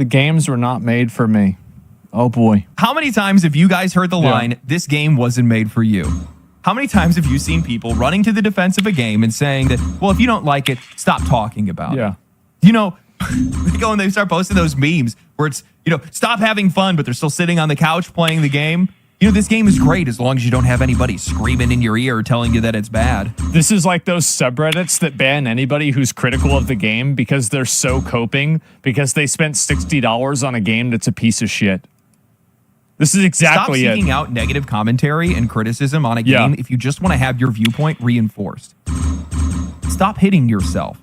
The games were not made for me. Oh, boy. How many times have you guys heard the line, this game wasn't made for you? How many times have you seen people running to the defense of a game and saying that, well, if you don't like it, stop talking about it? You know, they go and they start posting those memes where it's, you know, stop having fun, but they're still sitting on the couch playing the game. You know, this game is great as long as you don't have anybody screaming in your ear telling you that it's bad. This is like those subreddits that ban anybody who's critical of the game because they're so coping because they spent $60 on a game that's a piece of shit. This is exactly it. Stop seeking out negative commentary and criticism on a game if you just want to have your viewpoint reinforced. Stop hitting yourself.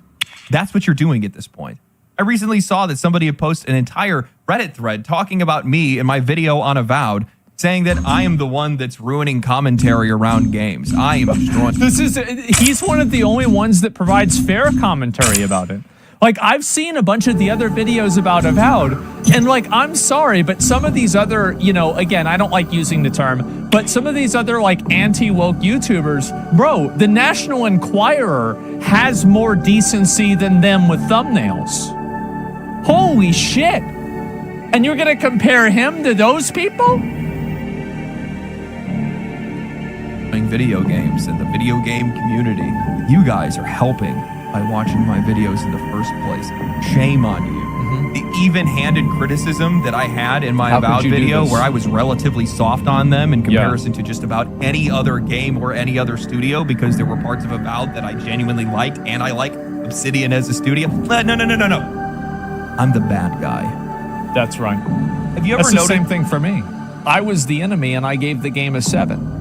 That's what you're doing at this point. I recently saw that somebody had posted an entire Reddit thread talking about me and my video on Avowed, saying that I am the one that's ruining commentary around games. I am destroying. He's one of the only ones that provides fair commentary about it. Like, I've seen a bunch of the other videos about Avowed, and, like, I'm sorry, but some of these other, you know, again, I don't like using the term, but some of these other, like, anti-woke YouTubers, bro, the National Enquirer has more decency than them with thumbnails. Holy shit. And you're going to compare him to those people? Video games and the video game community. You guys are helping by watching my videos in the first place. Shame on you. The even-handed criticism that I had in my Avowed video where I was relatively soft on them in comparison to just about any other game or any other studio because there were parts of Avowed that I genuinely liked and I like Obsidian as a studio. No. I'm the bad guy. That's right. Have you ever noticed? noticed? The same thing for me. I was the enemy and I gave the game a 7.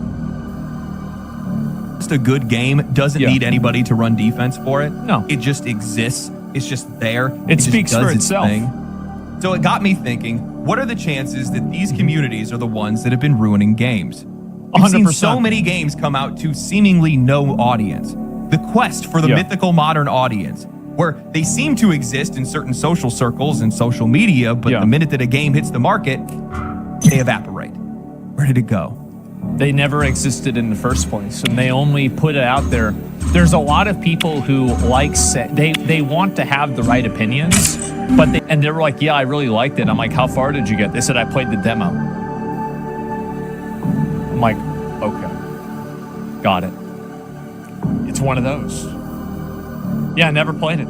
A good game doesn't need anybody to run defense for it. No. It just exists. It's just there. It speaks just does for itself. Thing. So it got me thinking, what are the chances that these communities are the ones that have been ruining games? We've 100%. seen so many games come out to seemingly no audience. The quest for the mythical modern audience, where they seem to exist in certain social circles and social media, but the minute that a game hits the market, they evaporate. Where did it go? They never existed in the first place, and they only put it out there. There's a lot of people who they want to have the right opinions, but they were like, yeah, I really liked it. I'm like, how far did you get? They said, I played the demo. I'm like, okay, got it. It's one of those. Yeah, I never played it.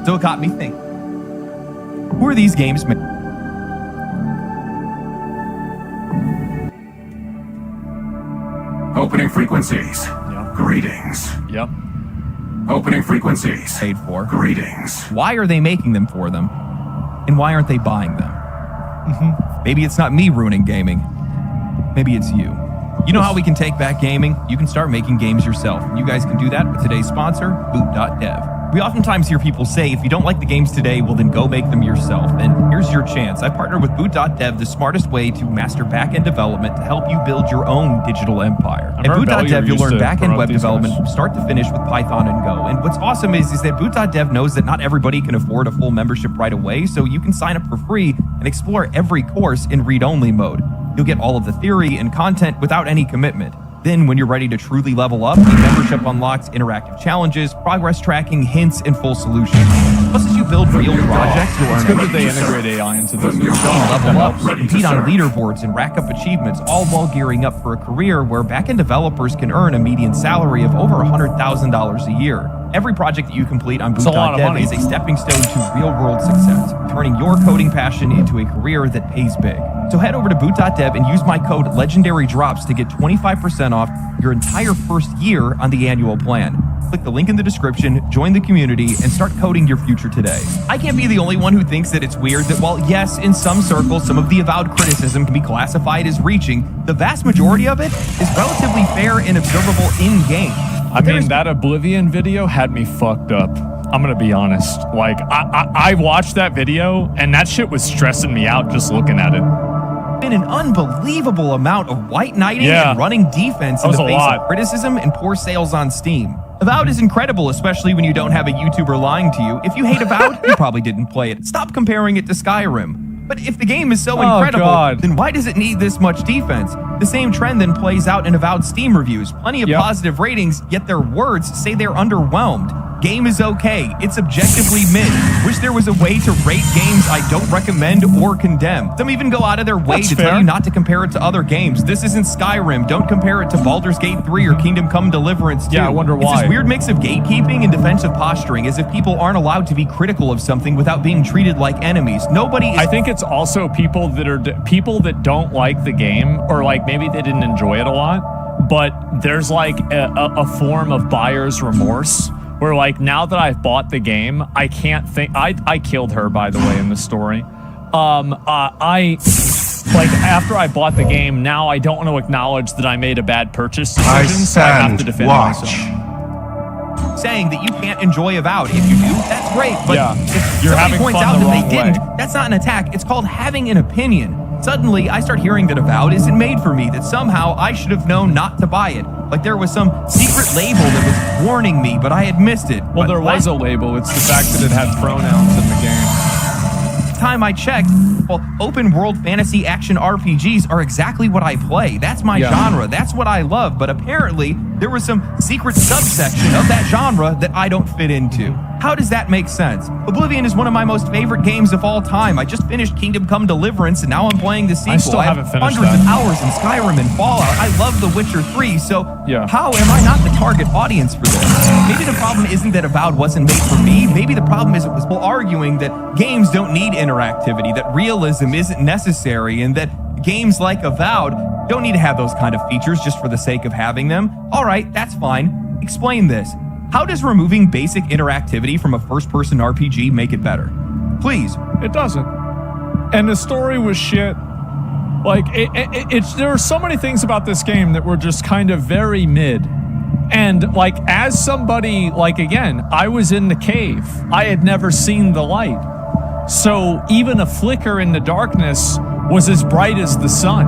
So it got me thinking, who are these games made? Opening frequencies. Greetings. Opening frequencies. Paid for. Greetings. Why are they making them for them? And why aren't they buying them? Maybe it's not me ruining gaming. Maybe it's you. You know how we can take back gaming? You can start making games yourself. And you guys can do that with today's sponsor, boot.dev. We oftentimes hear people say, if you don't like the games today, well then go make them yourself. And here's your chance. I partnered with boot.dev, the smartest way to master back-end development to help you build your own digital empire. At boot.dev, you'll learn back-end web development from start to finish with Python and Go. And what's awesome is that boot.dev knows that not everybody can afford a full membership right away, so you can sign up for free and explore every course in read-only mode. You'll get all of the theory and content without any commitment. Then, when you're ready to truly level up, the membership unlocks interactive challenges, progress tracking, hints, and full solutions. Plus, as you build real projects, you'll earn good that they integrate AI into this. Level up, compete on leaderboards, and rack up achievements, all while gearing up for a career where backend developers can earn a median salary of over $100,000 a year. Every project that you complete on boot.dev is a stepping stone to real-world success, turning your coding passion into a career that pays big. So head over to boot.dev and use my code LegendaryDrops to get 25% off your entire first year on the annual plan. Click the link in the description, join the community, and start coding your future today. I can't be the only one who thinks that it's weird that while, yes, in some circles, some of the Avowed criticism can be classified as reaching, the vast majority of it is relatively fair and observable in-game. I mean, that Oblivion video had me fucked up. I'm gonna be honest. Like, I watched that video, and that shit was stressing me out just looking at it. Been an unbelievable amount of white knighting and running defense in the face of criticism and poor sales on Steam. Avowed is incredible, especially when you don't have a YouTuber lying to you. If you hate Avowed, you probably didn't play it. Stop comparing it to Skyrim. But if the game is so incredible, then why does it need this much defense? The same trend then plays out in Avowed Steam reviews. Plenty of positive ratings, yet their words say they're underwhelmed. game is okay. It's objectively mid. Wish there was a way to rate games I don't recommend or condemn. Some even go out of their way That's to fair. tell you not to compare it to other games. This isn't Skyrim. Don't compare it to Baldur's Gate 3 or Kingdom Come Deliverance 2. Yeah, I wonder It's why. this weird mix of gatekeeping and defensive posturing, as if people aren't allowed to be critical of something without being treated like enemies. Nobody is I think it's also people that don't like the game, or like maybe they didn't enjoy it a lot, but there's like a form of buyer's remorse where like now that I've bought the game, I can't think. I killed her, by the way, in the story. I like after I bought the game, now I don't want to acknowledge that I made a bad purchase decision, so I have to defend myself. saying that you can't enjoy Avowed. If you do, that's great. But Yeah. if You're somebody having points fun out the that they wrong didn't, way. that's not an attack. It's called having an opinion. Suddenly, I start hearing that Avowed isn't made for me, that somehow I should have known not to buy it. Like there was some secret label that was warning me, but I had missed it. Well, But there was a label. It's the fact that it had pronouns in the game. time I checked, well, open world fantasy action RPGs are exactly what I play. That's my Yeah. genre. That's what I love. But apparently, there was some secret subsection of that genre that I don't fit into. How does that make sense? Oblivion is one of my most favorite games of all time. I just finished Kingdom Come Deliverance, and now I'm playing the sequel. still have haven't finished hundreds of that. hours in Skyrim and Fallout. I love The Witcher 3, so Yeah. how am I not the target audience for this? Maybe the problem isn't that Avowed wasn't made for me. Maybe the problem is it was people arguing that games don't need interactivity, that realism isn't necessary, and that games like Avowed don't need to have those kind of features just for the sake of having them. All right, that's fine. Explain this. How does removing basic interactivity from a first-person RPG make it better? Please. It doesn't. And the story was shit. Like, there are so many things about this game that were just kind of very mid. And, like, as somebody, like, again, I was in the cave. I had never seen the light. So even a flicker in the darkness was as bright as the sun.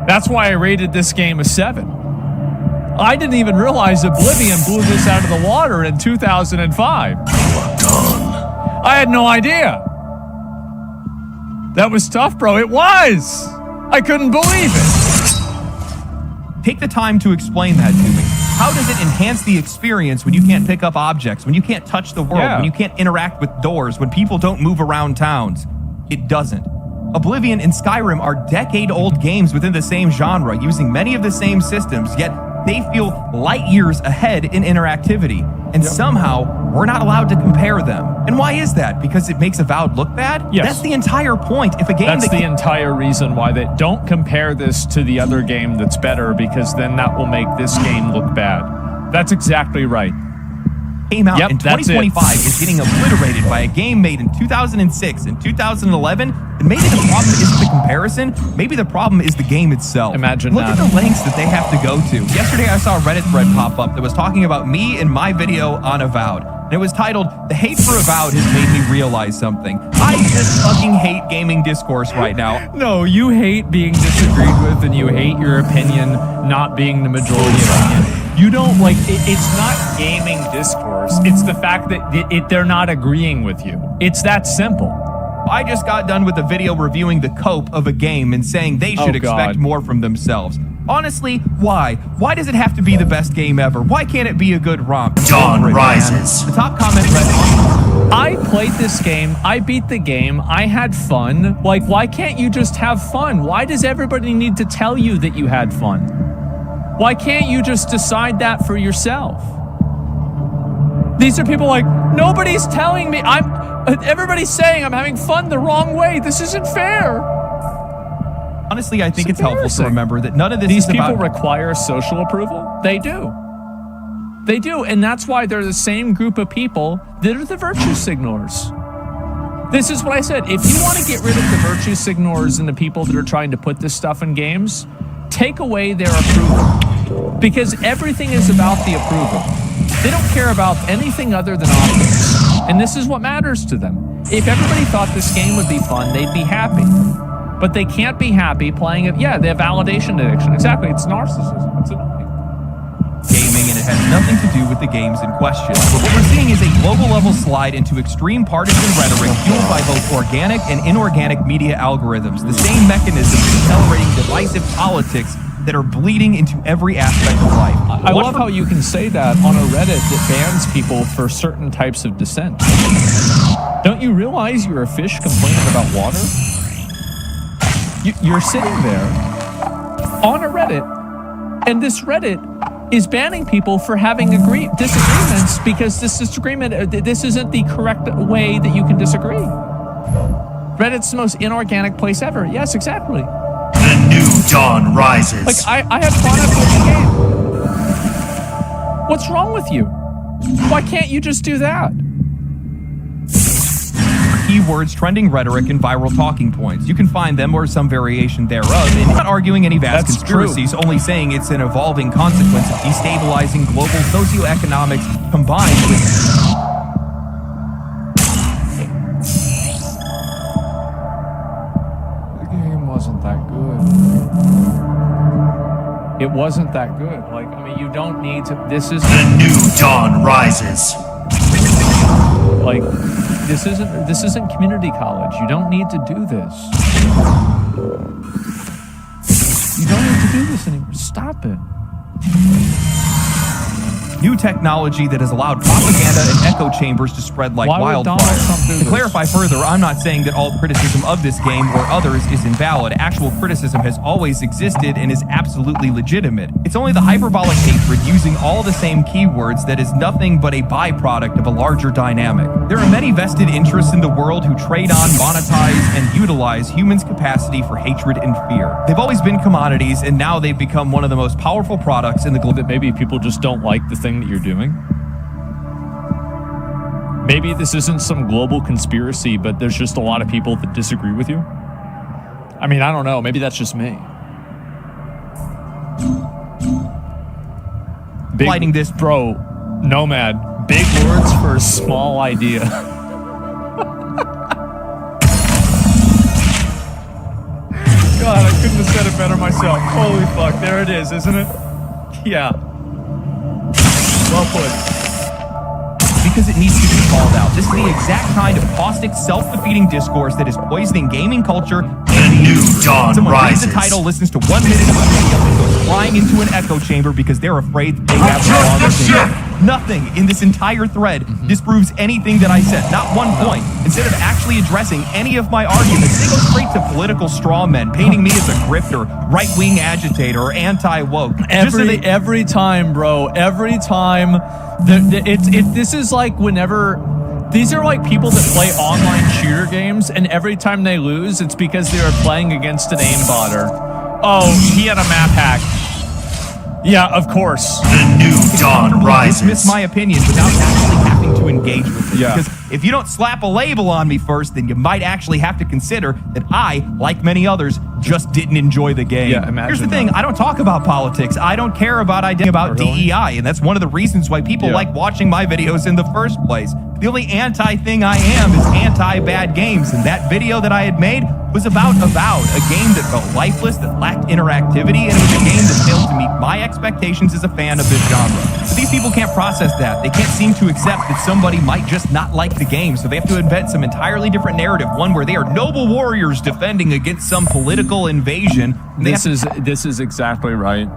That's why I rated this game a 7. I didn't even realize Oblivion blew this out of the water in 2005. I had no idea. That was tough, bro. It was. I couldn't believe it. Take the time to explain that to me. How does it enhance the experience when you can't pick up objects, when you can't touch the world, Yeah. when you can't interact with doors, when people don't move around towns? It doesn't. Oblivion and Skyrim are decade-old games within the same genre, using many of the same systems, yet they feel light years ahead in interactivity. And somehow, we're not allowed to compare them. And why is that? Because it makes Avowed look bad? Yes. That's the entire point. If a game That's that the entire reason why they don't compare this to the other game that's better, because then that will make this game look bad. That's exactly right. came out Yep, in that's it. 2025 is getting obliterated by a game made in 2006 and 2011. And maybe the problem isn't the comparison. Maybe the problem is the game itself. Imagine Look that. at the lengths that they have to go to. Yesterday, I saw a Reddit thread pop up that was talking about me and my video on Avowed. And it was titled, "The hate for Avowed has made me realize something." I just fucking hate gaming discourse right now. No, you hate being disagreed with, and you hate your opinion not being the majority opinion. You don't like it's not gaming discourse. It's the fact that they're not agreeing with you. It's that simple. I just got done with a video reviewing the cope of a game and saying they should Oh, God. expect more from themselves. Honestly, why? Why does it have to be the best game ever? Why can't it be a good romp? Dawn Over it, man. rises. The top comment read, I played this game. I beat the game. I had fun. Like, why can't you just have fun? Why does everybody need to tell you that you had fun? Why can't you just decide that for yourself? These are people like, nobody's telling me. Everybody's saying I'm having fun the wrong way. This isn't fair. honestly, I think It's it's helpful to embarrassing. remember that none of this These is people about... require social approval. They do. They do. And that's why they're the same group of people that are the virtue signalers. This is what I said. If you want to get rid of the virtue signalers and the people that are trying to put this stuff in games, take away their approval. Because everything is about the approval. They don't care about anything other than optics. And this is what matters to them. If everybody thought this game would be fun, they'd be happy. But they can't be happy playing it. Yeah, they have validation addiction. Exactly. It's narcissism. It's annoying. gaming, and it has nothing to do with the games in question. But what we're seeing is a global level slide into extreme partisan rhetoric fueled by both organic and inorganic media algorithms. The same mechanism accelerating divisive politics that are bleeding into every aspect of life. I love how you can say that on a Reddit that bans people for certain types of dissent. Don't you realize you're a fish complaining about water? You're sitting there on a Reddit, and this Reddit is banning people for having disagreements because this isn't the correct way that you can disagree. Reddit's the most inorganic place ever. Yes, exactly. The new dawn rises. Like, I had fun at playing the game. What's wrong with you? Why can't you just do that? Keywords, trending rhetoric, and viral talking points. You can find them or some variation thereof. And not arguing any vast That's conspiracies, only saying it's an evolving consequence of destabilizing global socioeconomics combined with... The game wasn't that good. It wasn't that good. Like, I mean, you don't need to... This is... The new dawn rises. Like, this isn't community college. You don't need to do this. You don't need to do this anymore. Stop it. New technology that has allowed propaganda and echo chambers to spread like Why would wildfire. Donald Trump do To this? clarify further, I'm not saying that all criticism of this game or others is invalid. Actual criticism has always existed and is absolutely legitimate. It's only the hyperbolic hatred using all the same keywords that is nothing but a byproduct of a larger dynamic. There are many vested interests in the world who trade on, monetize, and utilize humans' capacity for hatred and fear. They've always been commodities, and now they've become one of the most powerful products in the global... That maybe people just don't like the thing that you're doing. Maybe this isn't some global conspiracy, but there's just a lot of people that disagree with you. I mean, I don't know. Maybe that's just me. Lighting this... Bro, Nomad. Big words for a small idea. God, I couldn't have said it better myself. Holy fuck, there it is, isn't it? Yeah. Well put. Because it needs to be called out. This is the exact kind of caustic, self-defeating discourse that is poisoning gaming culture. The new dawn Someone reads rises. the title, listens to 1 minute of a video, and goes flying into an echo chamber because they're afraid that they have the wrong opinion. Nothing in this entire thread disproves anything that I said. Not one point. Instead of actually addressing any of my arguments, they go straight to political straw men, painting me as a grifter, right-wing agitator, or anti-woke. Every time, bro. Every time. This is like whenever... These are like people that play online shooter games, and every time they lose, it's because they are playing against an aimbotter. Oh, he had a map hack. Yeah, of course. The new dawn rises. Dismiss my opinion without actually having to engage with it. Yeah. Because if you don't slap a label on me first, then you might actually have to consider that I, like many others, just didn't enjoy the game. Yeah, imagine Here's the thing, that. I don't talk about politics. I don't care about DEI, and that's one of the reasons why people like watching my videos in the first place. The only anti-thing I am is anti-bad games, and that video that I had made was about Avowed, a game that felt lifeless, that lacked interactivity, and it was a game that failed to meet my expectations as a fan of this genre. But these people can't process that. They can't seem to accept that somebody might just not like the game, so they have to invent some entirely different narrative, one where they are noble warriors defending against some political invasion. This is exactly right.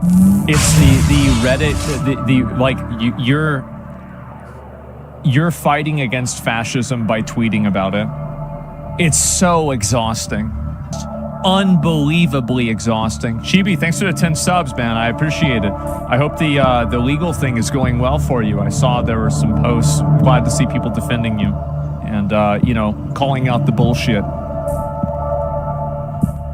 It's the Reddit, you're fighting against fascism by tweeting about it. It's so exhausting. Unbelievably exhausting. Chibi, thanks for the 10 subs, man. I appreciate it. I hope the legal thing is going well for you. I saw there were some posts. Glad to see people defending you and, calling out the bullshit.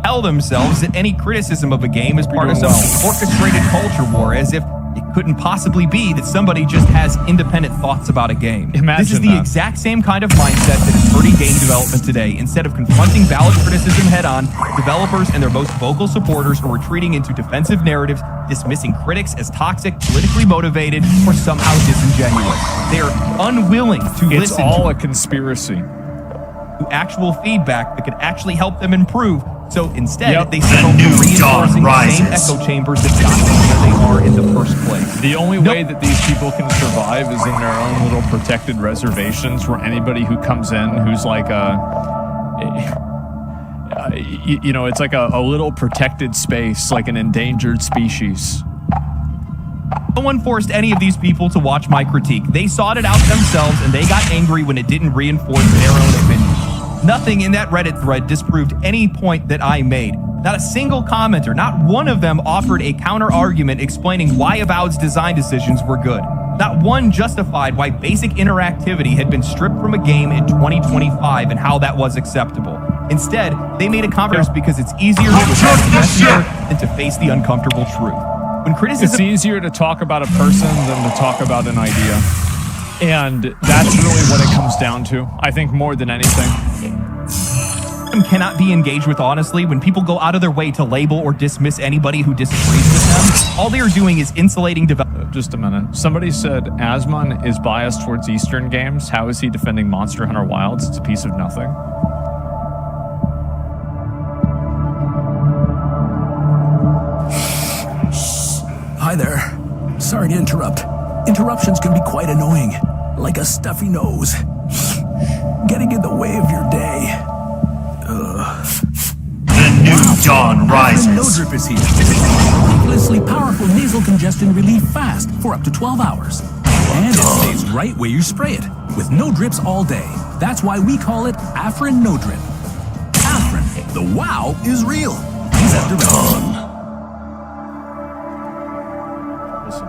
Tell themselves that any criticism of a game is part of some orchestrated culture war, as if it couldn't possibly be that somebody just has independent thoughts about a game. This is the exact same kind of mindset that is hurting game development today. Instead of confronting valid criticism head-on, developers and their most vocal supporters are retreating into defensive narratives, dismissing critics as toxic, politically motivated, or somehow disingenuous. They are unwilling to listen It's all a conspiracy. to actual feedback that could actually help them improve. So instead, they settle The new for reinforcing dawn the same rises. echo chambers that got them where they are in the first place. The only way that these people can survive is in their own little protected reservations, where anybody who comes in who's like you know, it's like a little protected space, like an endangered species. No one forced any of these people to watch my critique. They sought it out themselves, and they got angry when it didn't reinforce their own opinion. Nothing in that Reddit thread disproved any point that I made. Not a single commenter, not one of them offered a counter-argument explaining why Avowed's design decisions were good. Not one justified why basic interactivity had been stripped from a game in 2025 and how that was acceptable. Instead, they made a controversy because it's easier to attack the messenger than to face the uncomfortable truth. When criticism... It's easier to talk about a person than to talk about an idea. And that's really what it comes down to, I think, more than anything. Cannot be engaged with honestly. When people go out of their way to label or dismiss anybody who disagrees with them, all they are doing is insulating developers. Just a minute. Somebody said Asmon is biased towards Eastern games. How is he defending Monster Hunter Wilds? It's a piece of nothing. Hi there. Sorry to interrupt. Interruptions can be quite annoying, like a stuffy nose. Getting in the way of your day. The new dawn rises. No Drip is here. Ridiculously powerful nasal congestion relief fast for up to 12 hours. And it stays right where you spray it, with no drips all day. That's why we call it Afrin No Drip. Afrin, the wow is real. Use that direction. Listen,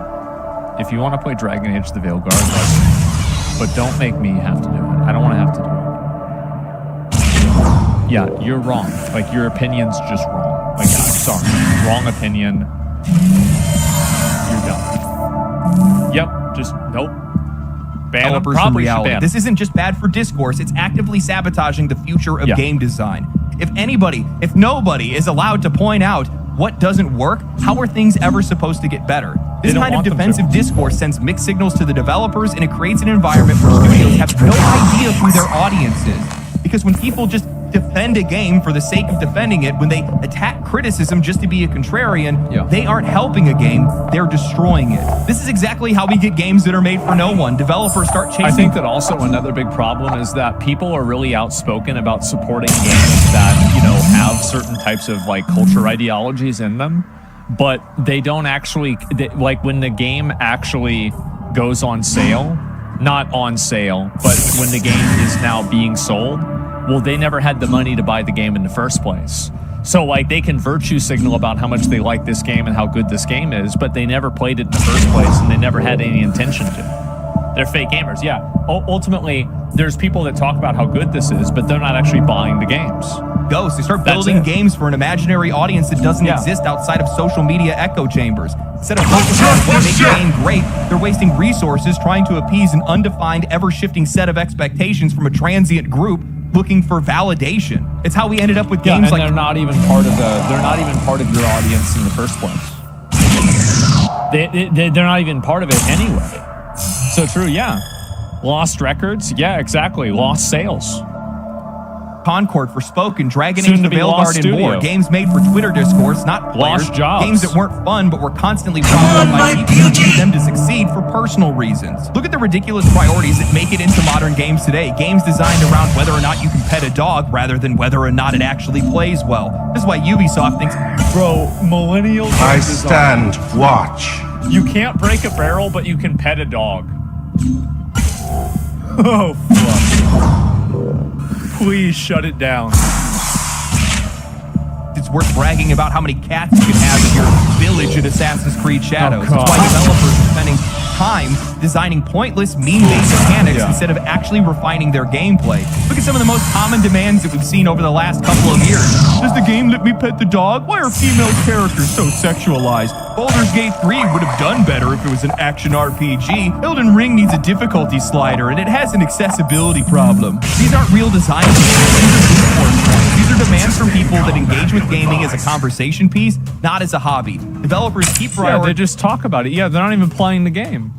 if you want to play Dragon Age the Veilguard, but don't make me have to do it. I don't want to have to do it. Yeah, you're wrong. Like, your opinion's just wrong. Like, I'm sorry. Wrong opinion. You're done. Yep, just nope. Ban them. From Probably should reality. ban This them. isn't just bad for discourse, it's actively sabotaging the future of Yeah. game design. If nobody is allowed to point out what doesn't work, how are things ever supposed to get better? This don't kind of want them to. defensive discourse sends mixed signals to the developers, and it creates an environment where studios have no idea who their audience is. Because when people just defend a game for the sake of defending it, when they attack criticism just to be a contrarian, Yeah. they aren't helping a game, they're destroying it. This is exactly how we get games that are made for no one. Developers start chasing... I think that also another big problem is that people are really outspoken about supporting games that, you know, have certain types of like culture ideologies in them, but they don't actually, like when the game actually goes on sale, not on sale, but when the game is now being sold, well, they never had the money to buy the game in the first place. So, like, they can virtue signal about how much they like this game and how good this game is, but they never played it in the first place, and they never had any intention to. They're fake gamers, yeah. Ultimately, there's people that talk about how good this is, but they're not actually buying the games. Ghosts. They start That's building it. games for an imaginary audience that doesn't Yeah. exist outside of social media echo chambers. Instead of focusing on what makes the game great, they're wasting resources trying to appease an undefined, ever-shifting set of expectations from a transient group looking for validation. It's how we ended up with games and like... they're not even part of your audience in the first place. They're not even part of it anyway. So true, yeah. Lost records, yeah, exactly. Lost sales. Concord, Forspoken, Dragon Soon Age, to The be Lost Veilguard, and more. Studio. Games made for Twitter discourse, not players. Lost jobs. Games that weren't fun, but were constantly propped up by people who needed them to succeed for personal reasons. Look at the ridiculous priorities that make it into modern games today. Games designed around whether or not you can pet a dog rather than whether or not it actually plays well. This is why Ubisoft thinks... Bro, millennial game I design. stand watch. You can't break a barrel, but you can pet a dog. Oh, fuck. Please shut it down. It's worth bragging about how many cats you can have in your village in Assassin's Creed Shadows. Oh, God. That's why developers are spending time designing pointless, meme-based mechanics Yeah. instead of actually refining their gameplay. Look at some of the most common demands that we've seen over the last couple of years. Does the game let me pet the dog? Why are female characters so sexualized? Baldur's Gate 3 would have done better if it was an action RPG. Elden Ring needs a difficulty slider, and it has an accessibility problem. These aren't real design issues. These are discourse points. These are demands from people that engage with gaming as a conversation piece, not as a hobby. Developers keep Yeah, they prioritizing just talk about it. Yeah, they're not even playing the game.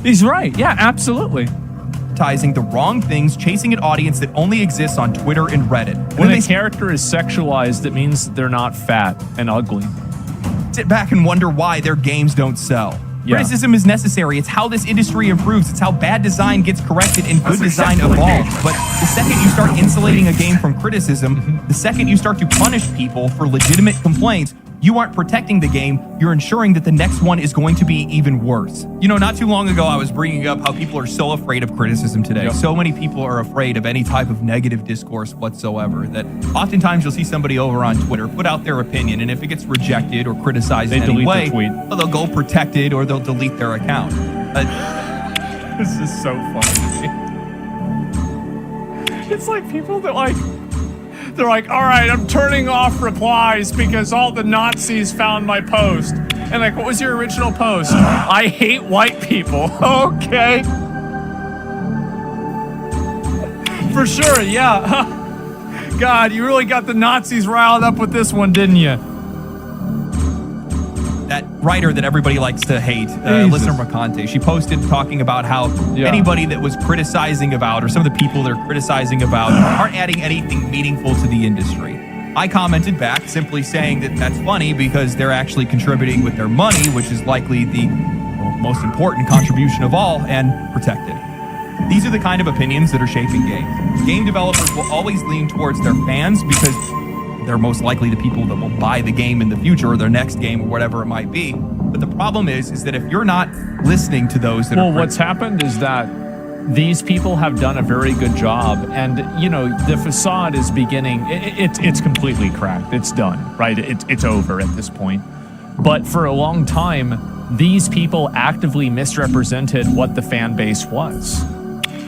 He's right. Yeah, absolutely. the wrong things, chasing an audience that only exists on Twitter and Reddit. When Then a they character is sexualized, it means they're not fat and ugly. sit back and wonder why their games don't sell. Yeah. Criticism is necessary. It's how this industry improves. It's how bad design gets corrected and good design evolves. But the second you start insulating a game from criticism, the second you start to punish people for legitimate complaints, you aren't protecting the game. You're ensuring that the next one is going to be even worse. You know, not too long ago, I was bringing up how people are so afraid of criticism today. Yep. So many people are afraid of any type of negative discourse whatsoever that oftentimes you'll see somebody over on Twitter put out their opinion, and if it gets rejected or criticized in any delete the way, tweet. they'll go protect it or they'll delete their account. This is so funny. It's like people that they're like, all right, I'm turning off replies because all the Nazis found my post. And like, what was your original post? I hate white people. Okay. For sure, yeah. God, you really got the Nazis riled up with this one, didn't you? That writer that everybody likes to hate, listener Mercante, she posted talking about how anybody that was criticizing about, or some of the people that are criticizing about, aren't adding anything meaningful to the industry. I commented back simply saying that that's funny because they're actually contributing with their money, which is likely the most important contribution of all, and protected. These are the kind of opinions that are shaping games. Game developers will always lean towards their fans because they're most likely the people that will buy the game in the future or their next game or whatever it might be. But the problem is that if you're not listening to those that what's happened is that these people have done a very good job, and you know the facade is beginning. It's completely cracked. It's done, right? It's over at this point. But for a long time, these people actively misrepresented what the fan base was.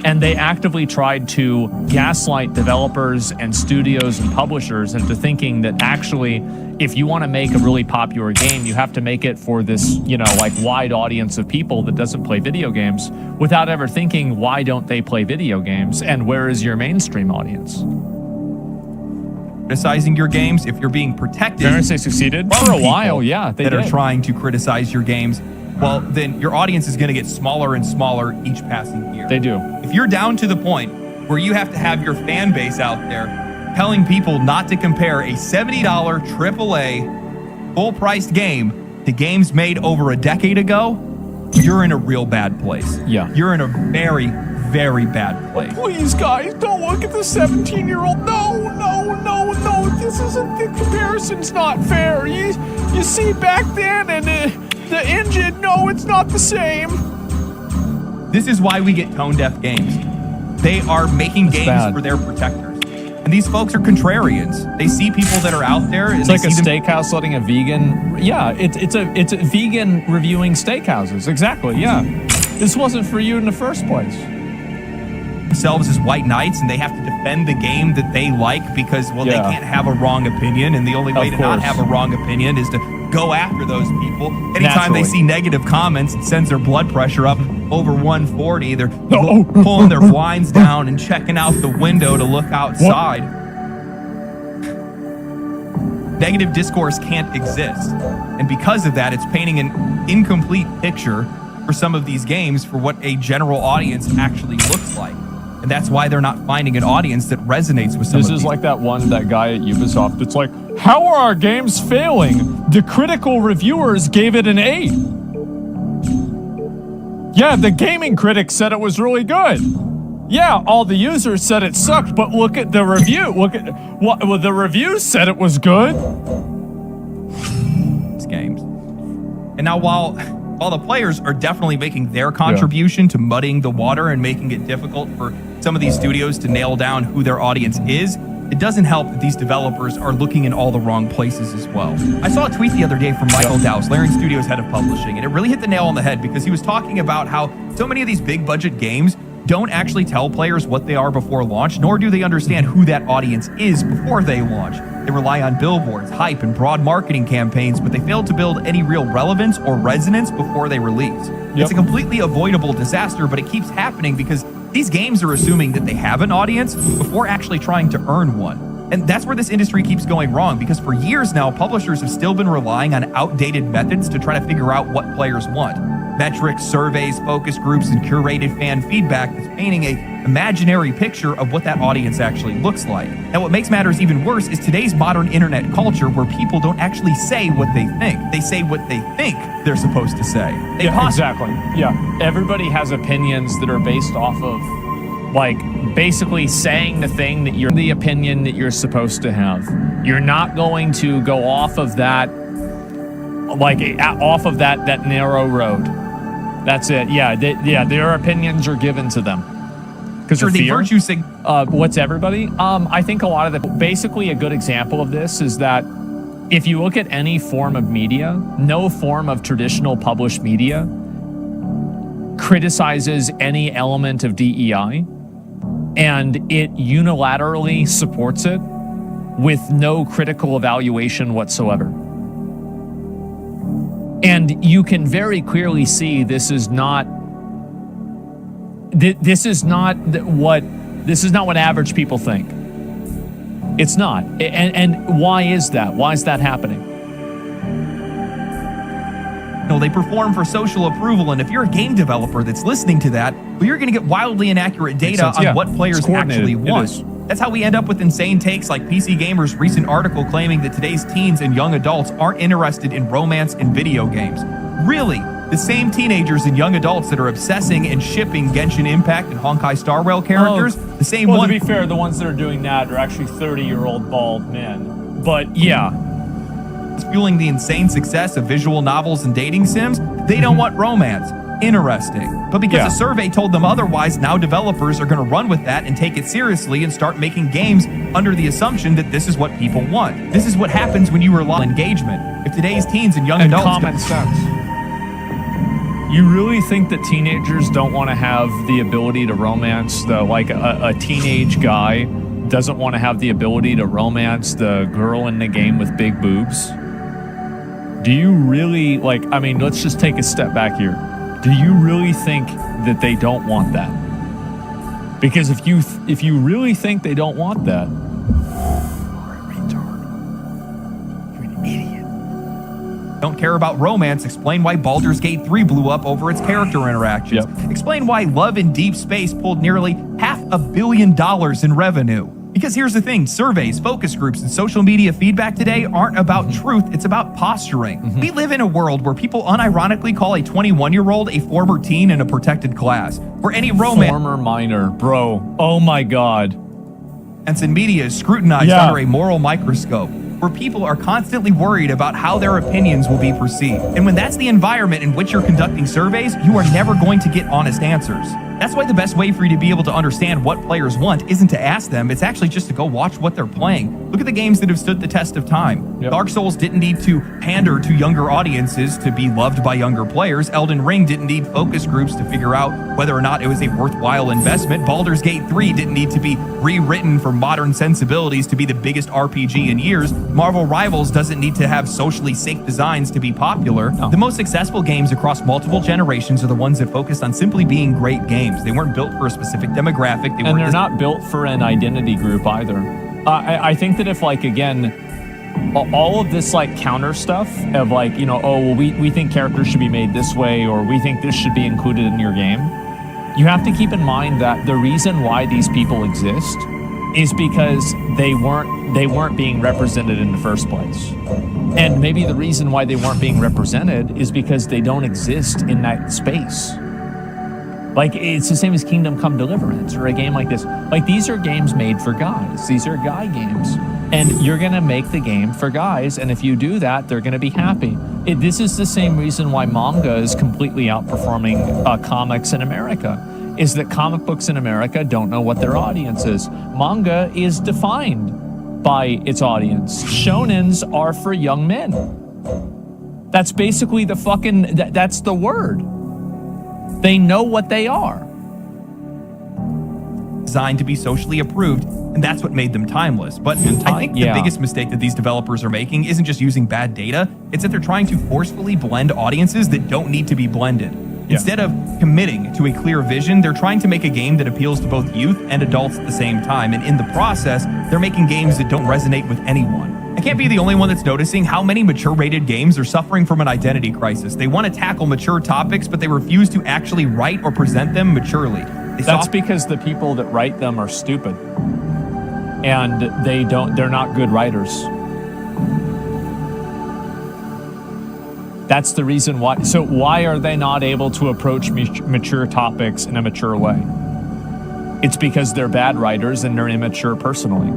And they actively tried to gaslight developers and studios and publishers into thinking that actually, if you want to make a really popular game, you have to make it for this, wide audience of people that doesn't play video games, without ever thinking, why don't they play video games? And where is your mainstream audience? criticizing your games, if you're being protected, Parents, they succeeded from for a people while. Yeah, they that did. are trying to criticize your games, well, then your audience is going to get smaller and smaller each passing year. They do. If you're down to the point where you have to have your fan base out there telling people not to compare a $70 AAA full-priced game to games made over a decade ago, you're in a real bad place. Yeah. You're in a very, very bad place. Please, guys, don't look at the 17-year-old. No. This isn't, the comparison's not fair. You see back then and the engine, no, it's not the same. This is why we get tone-deaf games. They are making games bad. for their protectors. And these folks are contrarians. They see people that are out there. And It's like a steakhouse letting a vegan. Yeah, it's a vegan reviewing steakhouses. Exactly. Yeah, this wasn't for you in the first place. Themselves as white knights, and they have to defend the game that they like because, well, they can't have a wrong opinion, and the only way to not have a wrong opinion is to go after those people. Anytime they see negative comments, it sends their blood pressure up over 140. They're pulling their blinds down and checking out the window to look outside. Negative discourse can't exist. And because of that, it's painting an incomplete picture for some of these games for what a general audience actually looks like. And that's why they're not finding an audience that resonates with some of these. This is like that guy at Ubisoft. It's like, how are our games failing? The critical reviewers gave it an 8. Yeah, the gaming critics said it was really good. Yeah, all the users said it sucked, but look at the review. Look at what the reviews said it was good. It's games. And now while the players are definitely making their contribution to muddying the water and making it difficult for some of these studios to nail down who their audience is, it doesn't help that these developers are looking in all the wrong places as well. I saw a tweet the other day from Michael Dowse, Larian Studios head of publishing, and it really hit the nail on the head because he was talking about how so many of these big budget games don't actually tell players what they are before launch, nor do they understand who that audience is before they launch. They rely on billboards, hype, and broad marketing campaigns, but they fail to build any real relevance or resonance before they release. It's a completely avoidable disaster, but it keeps happening because these games are assuming that they have an audience before actually trying to earn one. And that's where this industry keeps going wrong, because for years now, publishers have still been relying on outdated methods to try to figure out what players want. metrics, surveys, focus groups, and curated fan feedback that's painting a imaginary picture of what that audience actually looks like. Now, what makes matters even worse is today's modern internet culture where people don't actually say what they think. They say what they think they're supposed to say. Exactly. Yeah. Everybody has opinions that are based off of, like, basically saying the opinion that you're supposed to have. You're not going to go off of that, off of that narrow road. That's it. Yeah. Their opinions are given to them. Because of fear. What's everybody? I think a lot of basically a good example of this is that if you look at any form of media, no form of traditional published media criticizes any element of DEI, and it unilaterally supports it with no critical evaluation whatsoever. And you can very clearly see this is not what average people think. It's not. And why is that? Why is that happening? They perform for social approval, and if you're a game developer that's listening to that, well, you're going to get wildly inaccurate data on what players actually want. That's how we end up with insane takes like PC Gamer's recent article claiming that today's teens and young adults aren't interested in romance in video games. Really? The same teenagers and young adults that are obsessing and shipping Genshin Impact and Honkai Star Rail characters, the same Well, to be fair, the ones that are doing that are actually 30-year-old bald men. But yeah. Fueling the insane success of visual novels and dating sims, they don't want romance. Interesting. But because a survey told them otherwise, now developers are going to run with that and take it seriously and start making games under the assumption that this is what people want. This is what happens when you rely on engagement. If today's teens and young adults... common sense. You really think that teenagers don't want to have the ability to romance a teenage guy doesn't want to have the ability to romance the girl in the game with big boobs? Do you really, let's just take a step back here. Do you really think that they don't want that? Because if you really think they don't want that, you're a retard. You're an idiot. Don't care about romance, explain why Baldur's Gate 3 blew up over its character interactions. Explain why Love in Deep Space pulled nearly $500 million in revenue. Because here's the thing, surveys, focus groups, and social media feedback today aren't about truth, it's about posturing. We live in a world where people unironically call a 21-year-old a former teen in a protected class, where any romance... Former minor, bro. Oh my God. And media is scrutinized under a moral microscope, where people are constantly worried about how their opinions will be perceived. And when that's the environment in which you're conducting surveys, you are never going to get honest answers. That's why the best way for you to be able to understand what players want isn't to ask them, it's actually just to go watch what they're playing. Look at the games that have stood the test of time. Dark Souls didn't need to pander to younger audiences to be loved by younger players. Elden Ring didn't need focus groups to figure out whether or not it was a worthwhile investment. Baldur's Gate 3 didn't need to be rewritten for modern sensibilities to be the biggest RPG in years. Marvel Rivals doesn't need to have socially safe designs to be popular. The most successful games across multiple generations are the ones that focused on simply being great games. They weren't built for a specific demographic. They're not built for an identity group either. I think that if, all of this, counter stuff of, we think characters should be made this way, or we think this should be included in your game, you have to keep in mind that the reason why these people exist is because they weren't being represented in the first place. And maybe the reason why they weren't being represented is because they don't exist in that space. It's the same as Kingdom Come Deliverance or a game like this. These are games made for guys. These are guy games. And you're going to make the game for guys, and if you do that, they're going to be happy. This is the same reason why manga is completely outperforming comics in America, is that comic books in America don't know what their audience is. Manga is defined by its audience. Shonens are for young men. That's basically that's the word. They know what they are. Designed to be socially approved, and that's what made them timeless. But I think the biggest mistake that these developers are making isn't just using bad data, it's that they're trying to forcefully blend audiences that don't need to be blended. Instead of committing to a clear vision, they're trying to make a game that appeals to both youth and adults at the same time, and in the process, they're making games that don't resonate with anyone. I can't be the only one that's noticing how many mature-rated games are suffering from an identity crisis. They want to tackle mature topics, but they refuse to actually write or present them maturely. That's because the people that write them are stupid. And they're not good writers. That's the reason why. So why are they not able to approach mature topics in a mature way? It's because they're bad writers and they're immature personally.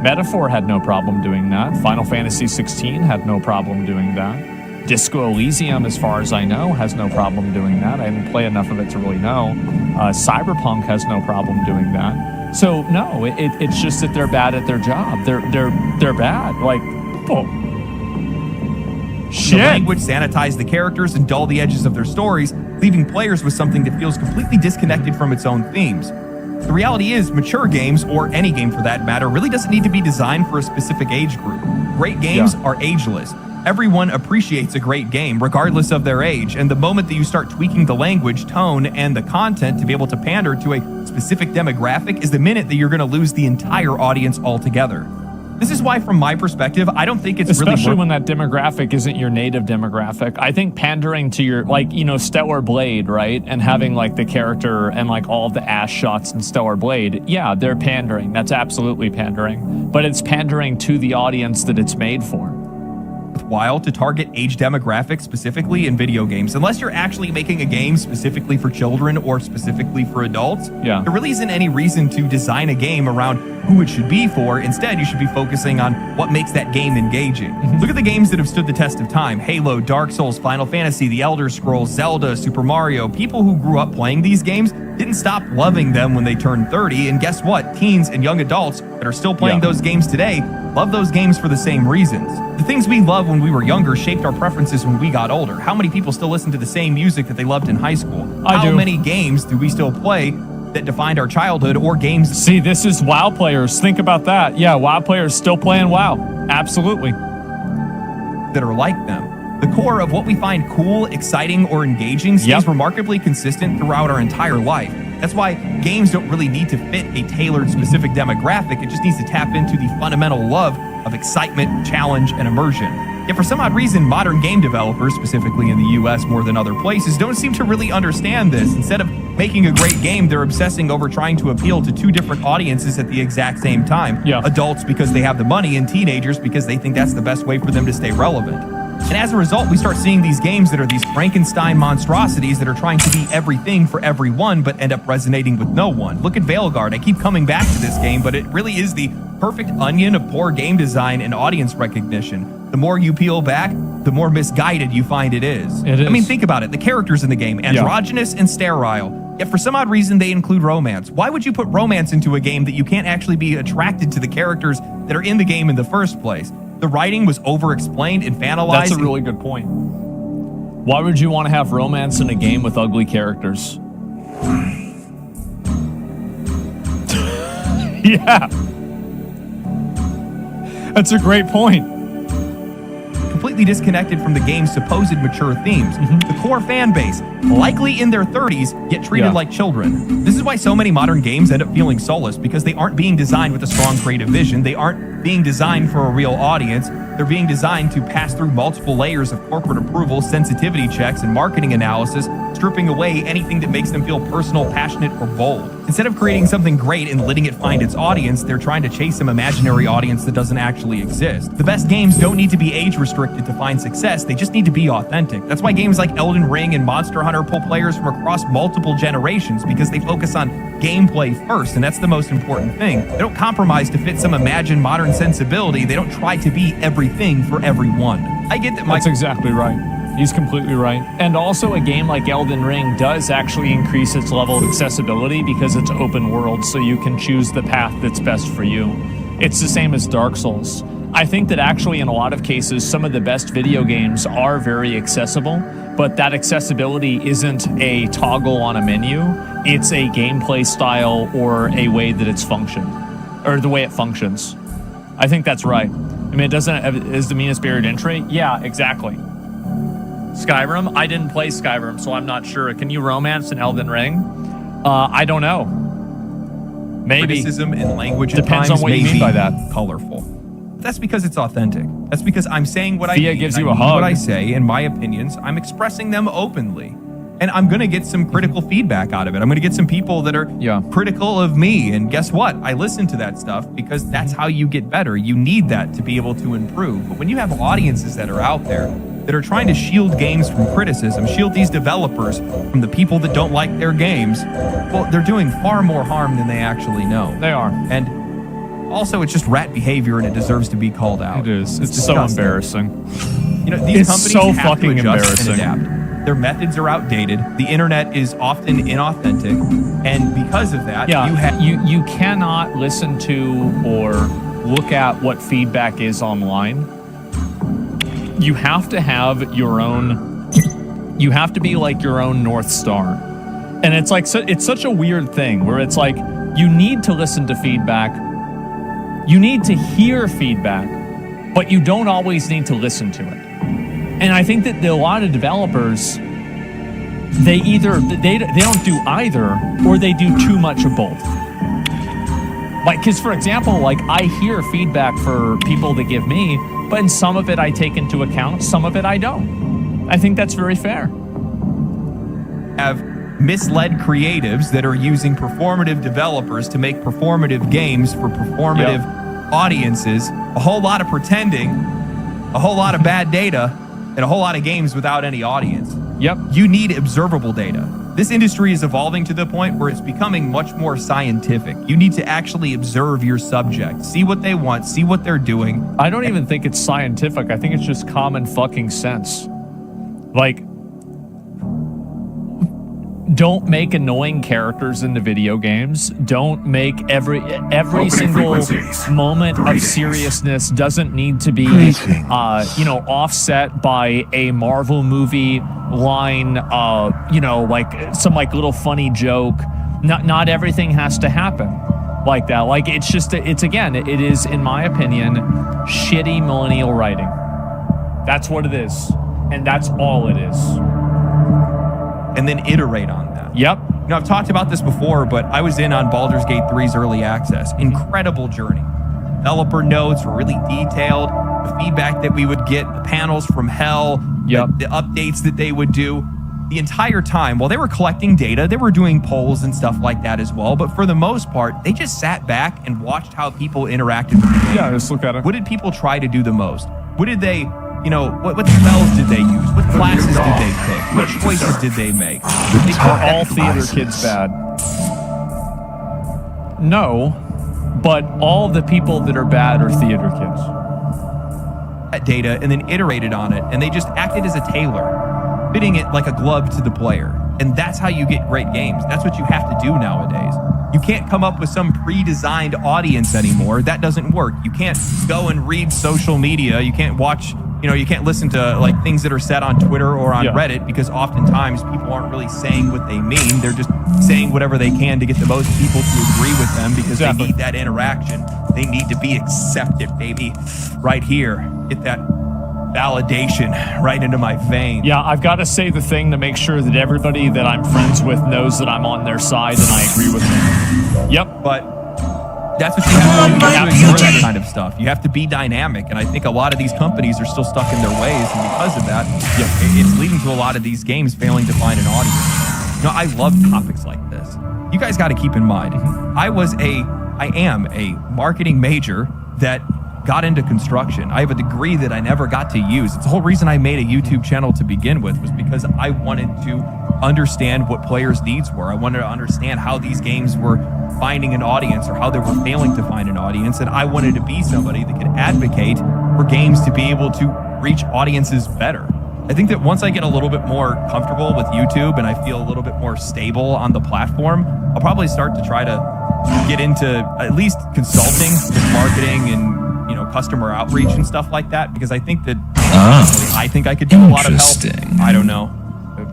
Metaphor had no problem doing that. Final Fantasy 16 had no problem doing that. Disco Elysium, as far as I know, has no problem doing that. I didn't play enough of it to really know. Cyberpunk has no problem doing that. So no, it's just that they're bad at their job. They're bad. Like, oh, shit. The language sanitize the characters and dull the edges of their stories, leaving players with something that feels completely disconnected from its own themes. The reality is, mature games, or any game for that matter, really doesn't need to be designed for a specific age group. Great games are ageless. Everyone appreciates a great game, regardless of their age, and the moment that you start tweaking the language, tone, and the content to be able to pander to a specific demographic is the minute that you're going to lose the entire audience altogether. This is why, from my perspective, I don't think it's especially when that demographic isn't your native demographic. I think pandering to your, like, you know, Stellar Blade, right? And having, like, the character and, like, all of the ass shots in Stellar Blade, yeah, they're pandering. That's absolutely pandering. But it's pandering to the audience that it's made for. Worthwhile to target age demographics specifically in video games, unless you're actually making a game specifically for children or specifically for adults. Yeah, there really isn't any reason to design a game around who it should be for. Instead, you should be focusing on what makes that game engaging. Look at the games that have stood the test of time: Halo, Dark Souls, Final Fantasy, The Elder Scrolls, Zelda, Super Mario. People who grew up playing these games didn't stop loving them when they turned 30, and guess what? Teens and young adults that are still playing those games today love those games for the same reasons. The things we loved when we were younger shaped our preferences when we got older. How many people still listen to the same music that they loved in high school? How many games do we still play that defined our childhood, or games? See, this is WoW players. Think about that. Yeah, WoW players still playing WoW. Absolutely. That are like them. The core of what we find cool, exciting, or engaging stays remarkably consistent throughout our entire life. That's why games don't really need to fit a tailored specific demographic. It just needs to tap into the fundamental love of excitement, challenge, and immersion. Yet for some odd reason, modern game developers, specifically in the US more than other places, don't seem to really understand this. Instead of making a great game, they're obsessing over trying to appeal to two different audiences at the exact same time. Adults because they have the money, and teenagers because they think that's the best way for them to stay relevant. And as a result, we start seeing these games that are these Frankenstein monstrosities that are trying to be everything for everyone, but end up resonating with no one. Look at Veilguard. I keep coming back to this game, but it really is the perfect onion of poor game design and audience recognition. The more you peel back, the more misguided you find it is. I mean, think about it. The characters in the game, androgynous and sterile. Yet for some odd reason, they include romance. Why would you put romance into a game that you can't actually be attracted to the characters that are in the game in the first place? The writing was over-explained, infantilized. That's a really good point. Why would you want to have romance in a game with ugly characters? Yeah. That's a great point. Completely disconnected from the game's supposed mature themes. The core fan base, likely in their 30s, get treated like children. This is why so many modern games end up feeling soulless, because they aren't being designed with a strong creative vision. They aren't being designed for a real audience. They're being designed to pass through multiple layers of corporate approval, sensitivity checks, and marketing analysis, stripping away anything that makes them feel personal, passionate, or bold. Instead of creating something great and letting it find its audience, they're trying to chase some imaginary audience that doesn't actually exist. The best games don't need to be age restricted to find success, they just need to be authentic. That's why games like Elden Ring and Monster Hunter pull players from across multiple generations, because they focus on gameplay first, and that's the most important thing. They don't compromise to fit some imagined modern sensibility. They don't try to be everything for everyone. I get that. That's exactly right. He's completely right. And also, a game like Elden Ring does actually increase its level of accessibility because it's open world, so you can choose the path that's best for you. It's the same as Dark Souls. I think that actually in a lot of cases, some of the best video games are very accessible, but that accessibility isn't a toggle on a menu. It's a gameplay style or a way that it's functioned, or the way it functions. I think that's right. I mean, it doesn't, is the meanest buried entry? Yeah, exactly. Skyrim? I didn't play Skyrim, so I'm not sure. Can you romance in Elden Ring? I don't know. Maybe. criticism and language Depends at times on what you may mean be by that. colorful. That's because it's authentic. That's because I'm saying what I Thea mean. gives I you a mean hug. what I say and my opinions. I'm expressing them openly. And I'm going to get some critical feedback out of it. I'm going to get some people that are critical of me. And guess what? I listen to that stuff because that's how you get better. You need that to be able to improve. But when you have audiences that are out there that are trying to shield games from criticism, shield these developers from the people that don't like their games, well, they're doing far more harm than they actually know. They are. And also, it's just rat behavior, and it deserves to be called out. It is. It's so disgusting. embarrassing. You know, these It's companies so have fucking to adjust embarrassing. and adapt. Their methods are outdated. The internet is often inauthentic, and because of that, you cannot listen to or look at what feedback is online. You have to have your own. You have to be like your own North Star, and it's like it's such a weird thing where it's like you need to listen to feedback. You need to hear feedback, but you don't always need to listen to it. And I think that a lot of developers, they don't do either, or they do too much of both. Like, because for example, like I hear feedback for people that give me, but in some of it I take into account, some of it I don't. I think that's very fair. Have misled creatives that are using performative developers to make performative games for performative audiences, a whole lot of pretending, a whole lot of bad data, and a whole lot of games without any audience. Yep. You need observable data. This industry is evolving to the point where it's becoming much more scientific. You need to actually observe your subject, see what they want, see what they're doing. I don't even think it's scientific. I think it's just common fucking sense. Like, don't make annoying characters in the video games. Don't make every single moment of seriousness doesn't need to be, offset by a Marvel movie line, like some like little funny joke. Not everything has to happen like that. Like it is, in my opinion, shitty millennial writing. That's what it is. And that's all it is. And then iterate on that. Yep. You know, I've talked about this before, but I was in on Baldur's Gate 3's early access. Incredible journey. Developer notes were really detailed. The feedback that we would get, the panels from hell, the updates that they would do. The entire time, while they were collecting data, they were doing polls and stuff like that as well. But for the most part, they just sat back and watched how people interacted with the game. Yeah, just look at it. What did people try to do the most? What did they... what spells did they use? What classes did they pick? What choices did they make? Are all theater kids bad? No, but all the people that are bad are theater kids. That data and then iterated on it, and they just acted as a tailor, fitting it like a glove to the player. And that's how you get great games. That's what you have to do nowadays. You can't come up with some pre-designed audience anymore. That doesn't work. You can't go and read social media. You can't watch... you can't listen to like things that are said on Twitter or on Reddit because oftentimes people aren't really saying what they mean. They're just saying whatever they can to get the most people to agree with them because they need that interaction. They need to be accepted, baby. Right here. Get that validation right into my veins. Yeah, I've got to say the thing to make sure that everybody that I'm friends with knows that I'm on their side and I agree with them. Yep. But that's what you have to do. You have to ignore that kind of stuff. You have to be dynamic, and I think a lot of these companies are still stuck in their ways, and because of that, it's leading to a lot of these games failing to find an audience. I love topics like this. You guys got to keep in mind, I am a marketing major that got into construction. I have a degree that I never got to use. It's the whole reason I made a YouTube channel to begin with, was because I wanted to understand what players' needs were. I wanted to understand how these games were finding an audience or how they were failing to find an audience, and I wanted to be somebody that could advocate for games to be able to reach audiences better. I think that once I get a little bit more comfortable with YouTube and I feel a little bit more stable on the platform, I'll probably start to try to get into at least consulting with marketing and customer outreach and stuff like that, because I think that I think I could do a lot of help. I don't know.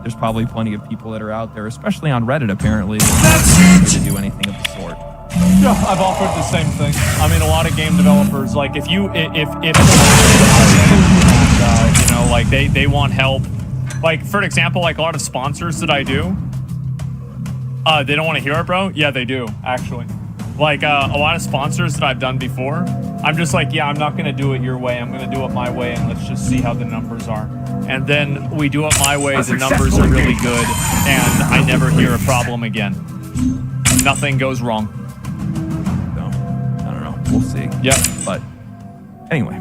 There's probably plenty of people that are out there, especially on Reddit apparently, that don't to do anything of the sort. Yeah, I've offered the same thing. I mean, a lot of game developers, like if like they want help. Like for example, like a lot of sponsors that I do, they don't want to hear it, bro. Yeah, they do actually. Like a lot of sponsors that I've done before, I'm just like, yeah, I'm not going to do it your way. I'm going to do it my way, and let's just see how the numbers are. And then we do it my way. The numbers are really good, and I never hear a problem again. Nothing goes wrong. So, I don't know. We'll see. Yep. But anyway,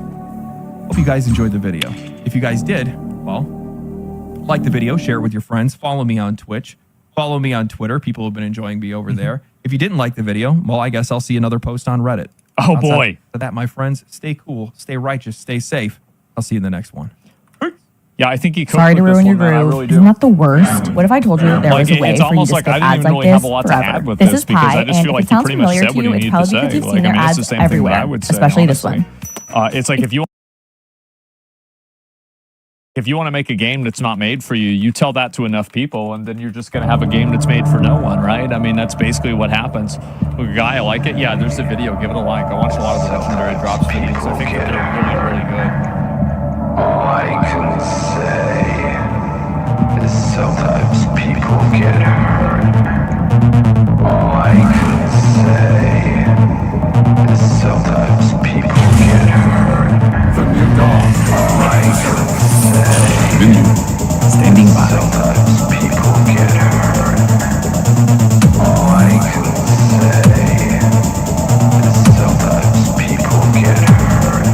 hope you guys enjoyed the video. If you guys did, well, like the video, share it with your friends, follow me on Twitch, follow me on Twitter. People have been enjoying me over there. If you didn't like the video, well, I guess I'll see another post on Reddit. Oh, boy. For that, my friends, stay cool, stay righteous, stay safe. I'll see you in the next one. Yeah, I think you cooked Sorry to with this ruin your one, man. I groove. really do. Isn't that the worst? What if I told you that there Like, was a way it's for you to almost skip like I didn't ads even like really have this a lot to forever? add with This this is because Pi, I just and feel if like it you sounds pretty much familiar said to what you, you it need to tells you say. because you've Like, seen I their mean, it's the ads same thing that everywhere, I would say, especially this honestly. one. It's like if you want to make a game that's not made for you, you tell that to enough people, and then you're just going to have a game that's made for no one, right? I mean, that's basically what happens. Look, guy, I like it. Yeah, there's the video. Give it a like. I watch a lot of the Legendary Drops videos. I think that they're really, really good. All I can say is sometimes people get hurt. All I can say is sometimes people get hurt. All I can say Standing by. sometimes people get hurt. All I can say is sometimes people get hurt.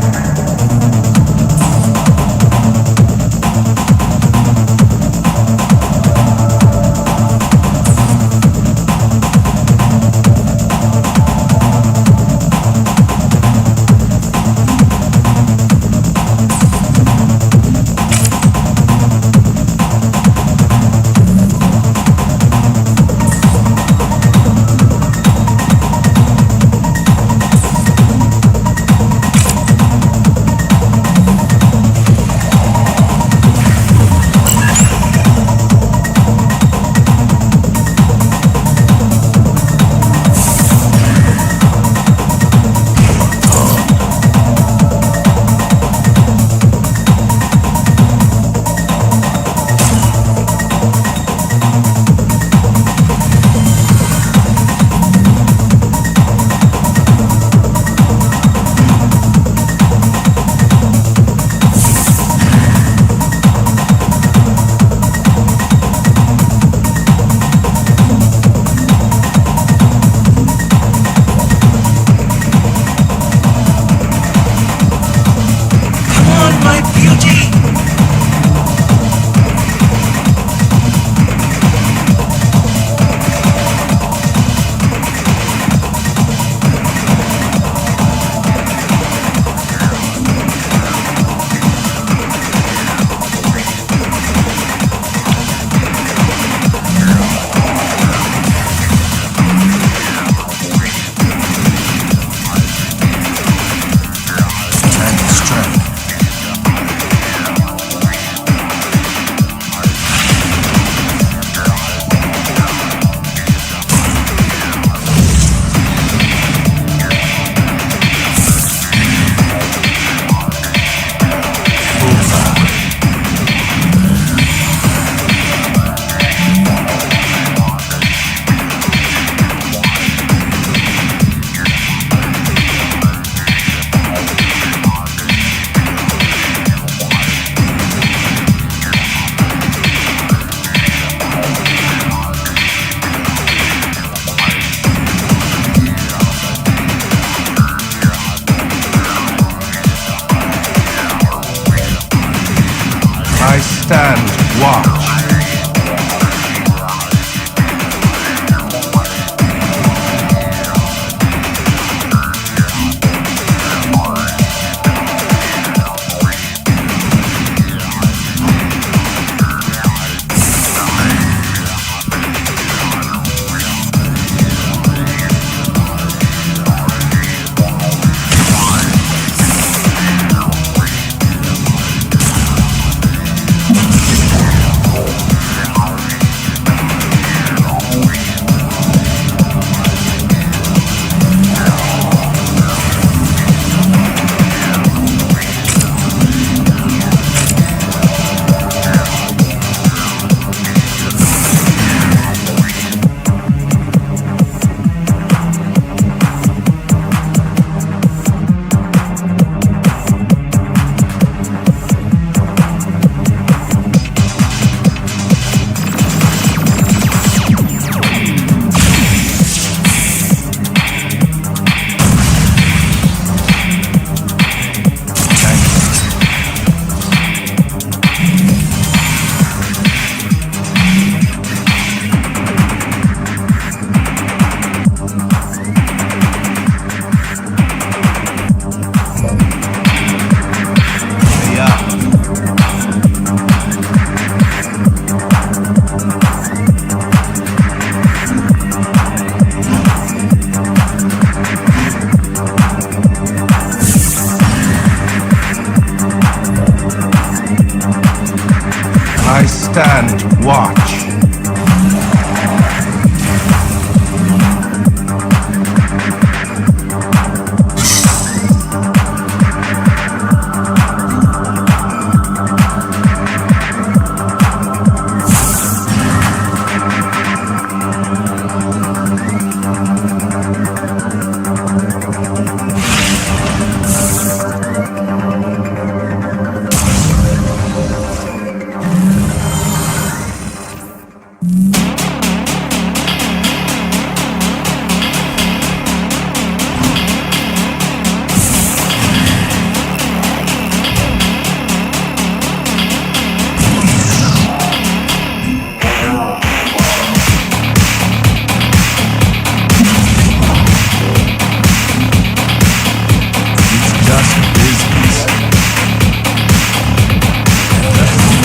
and watch.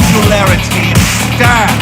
Singularity stand.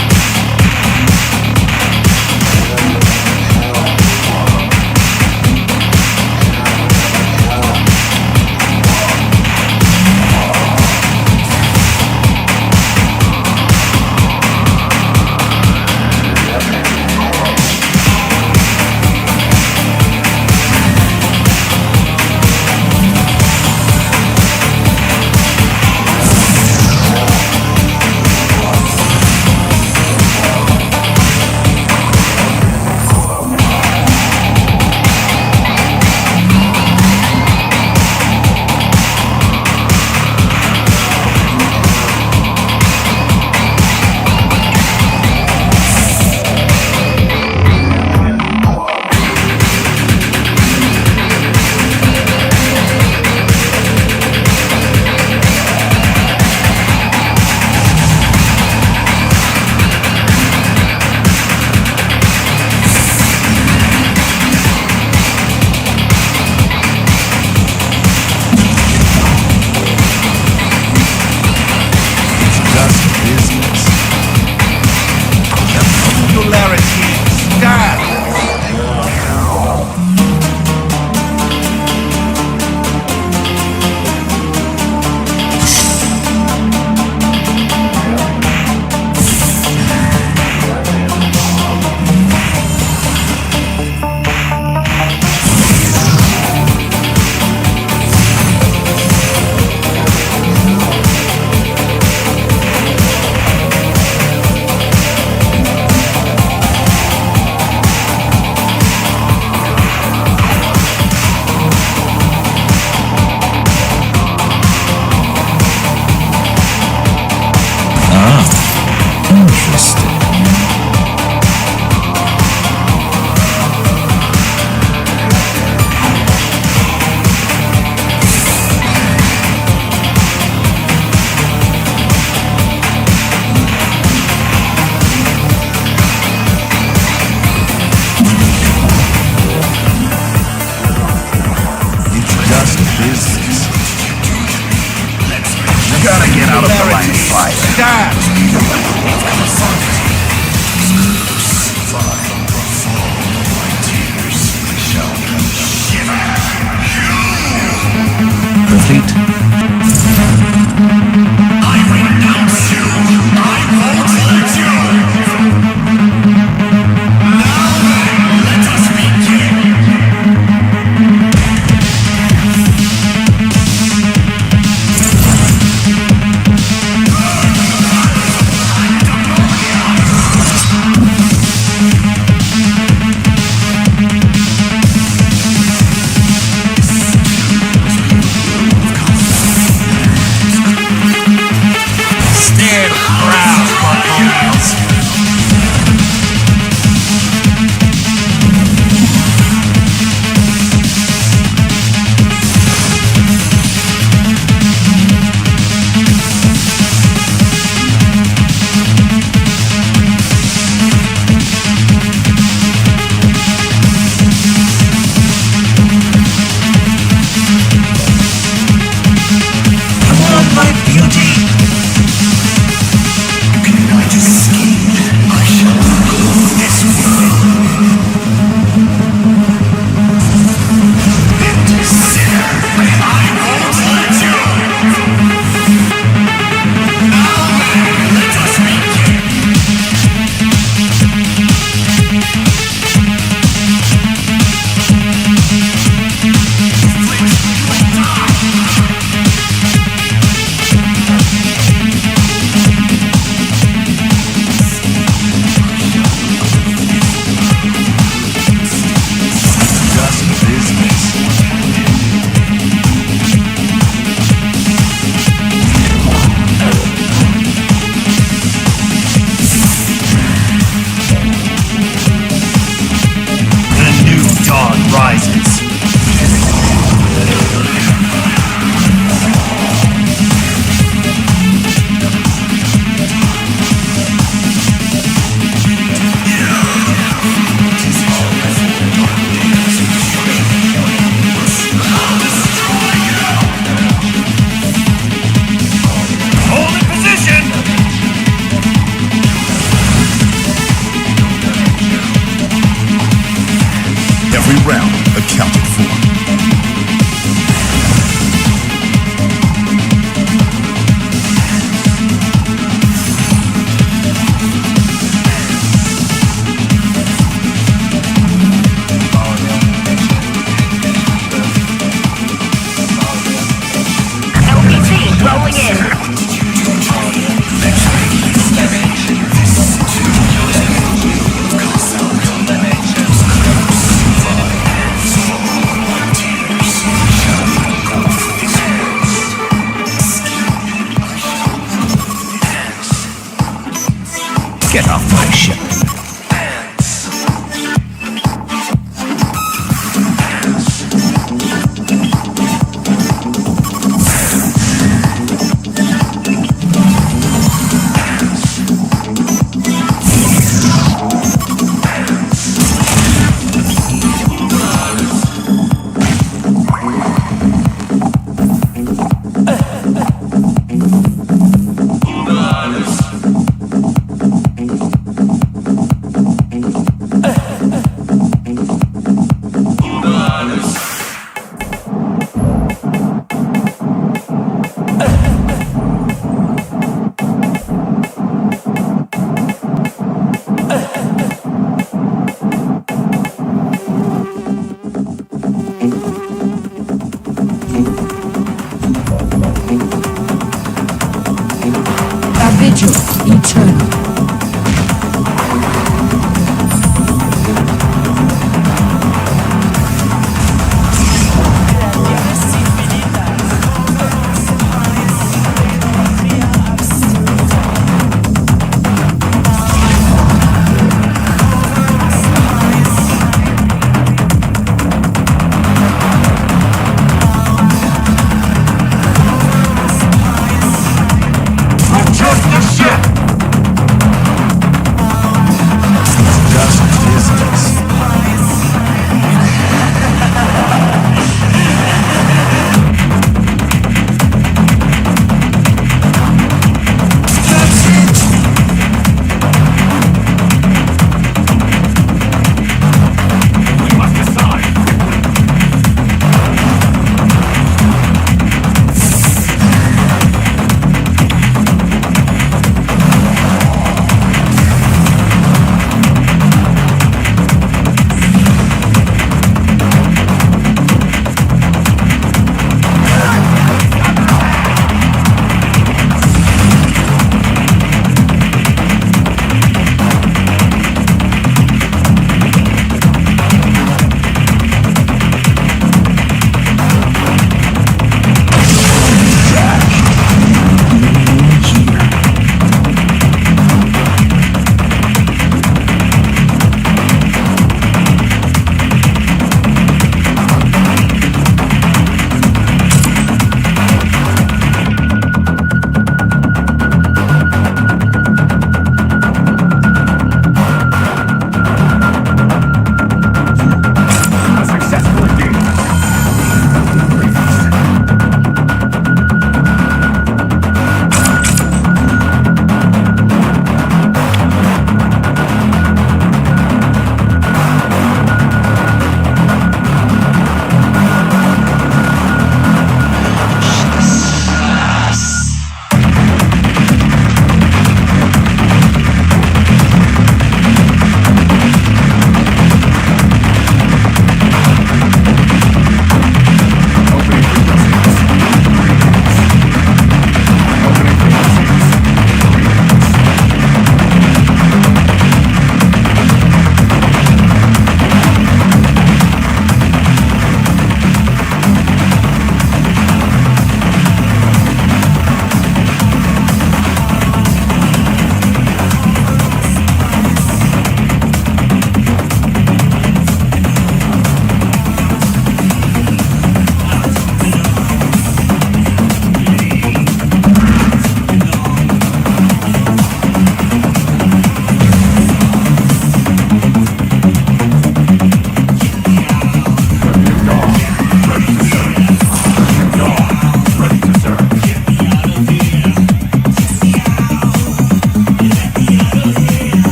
Get off my ship.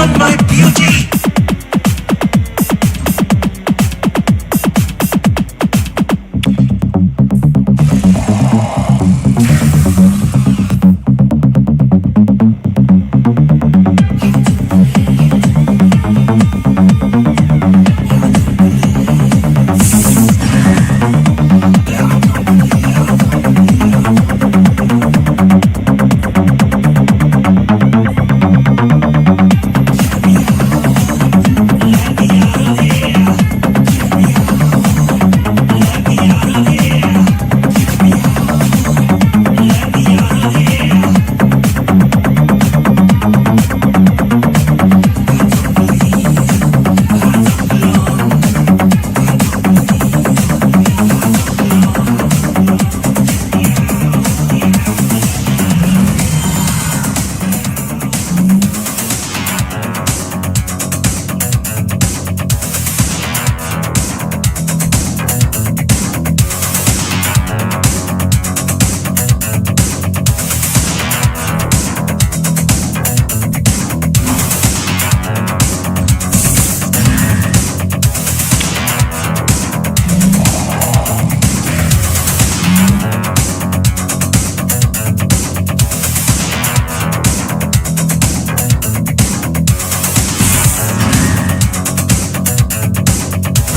on my beauty.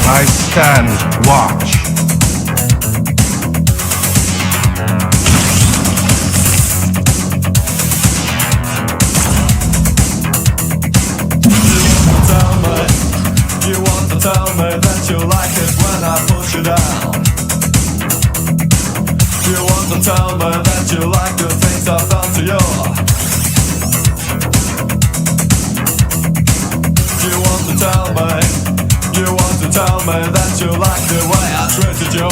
I stand watch. You want to tell me that you like it when I push you down. You want to tell me that you like the things I've done to you. You want to tell me that you like the way I treated you.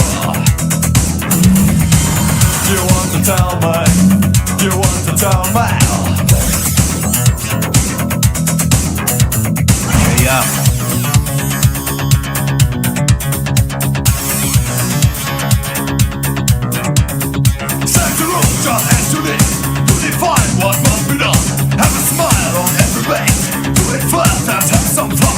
You want to tell me. Yeah. Set the rules, just hands to this. To define what must be done. Have a smile on every face. Do it fast and have some fun.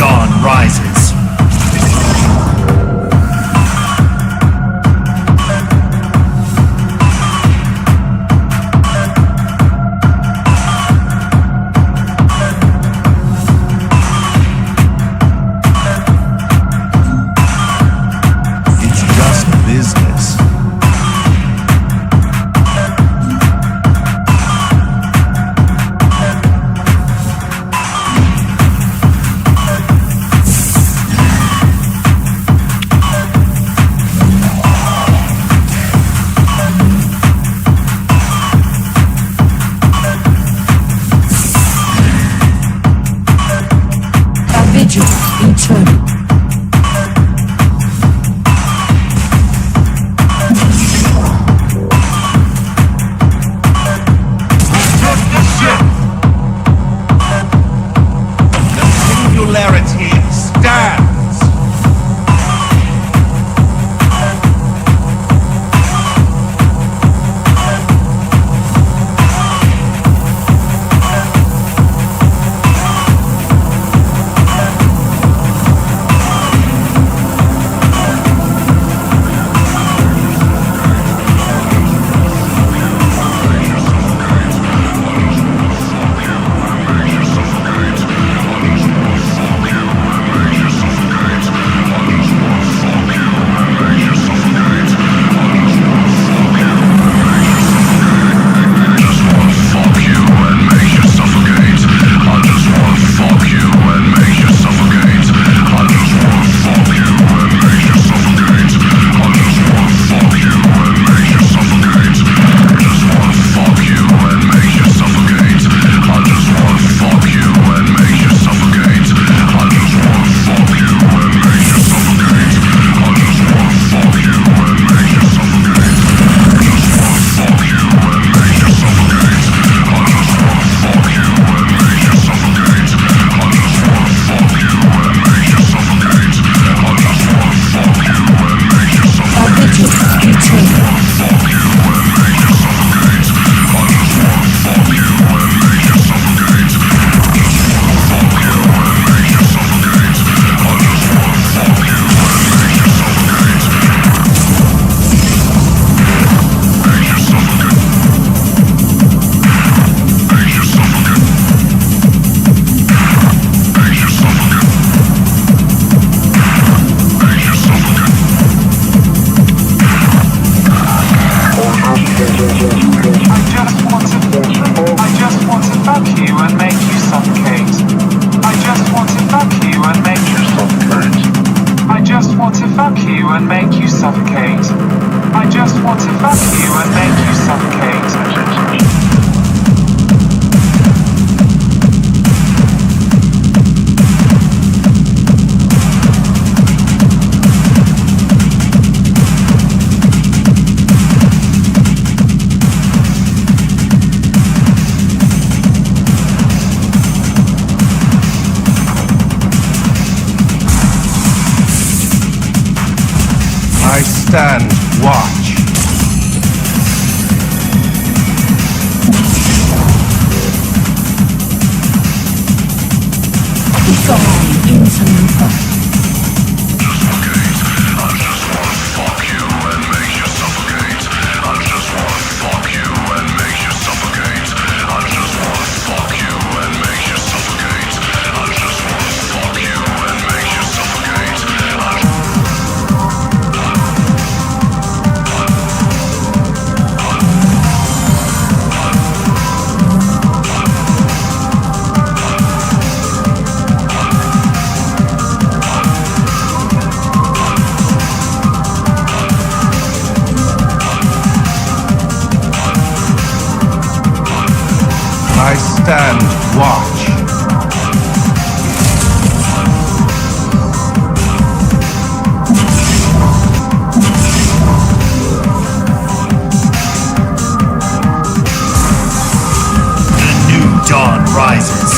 dawn rises. It's just business. A vigil eternal. Singularity stands. and make you suffocate. I just want to fuck you and make you suffocate. I stand watch. Gone into the I stand watch. The new dawn rises.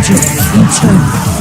endure eternally.